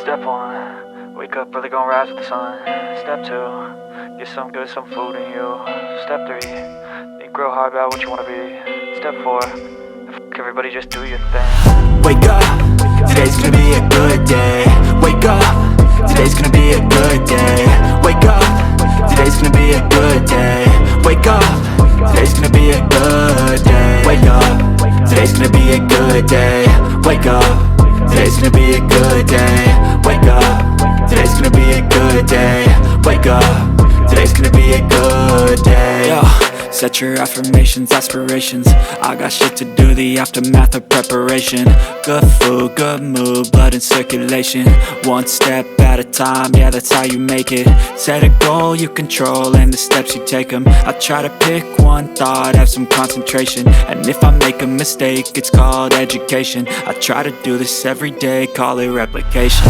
Step 1, wake up early, gonna rise with the sun. Step 2, get some good, some food in you. Step 3, think real hard about what you wanna be. Step 4, everybody just do your thing. Wake up, today's gonna be a good day. Wake up, today's gonna be a good day. Wake up, today's gonna be a good day. Wake up, today's gonna be a good day. Wake up, today's gonna be a good day. Wake up, today's gonna be a good day. Wake up, today's gonna be a good day. Wake up, today's gonna be a good day. Yo, set your affirmations, aspirations. I got shit to do, the aftermath of preparation. Good food, good mood, blood in circulation. One step at a time, yeah, that's how you make it. Set a goal you control and the steps you take them. I try to pick one thought, have some concentration. And if I make a mistake, it's called education. I try to do this every day, call it replication.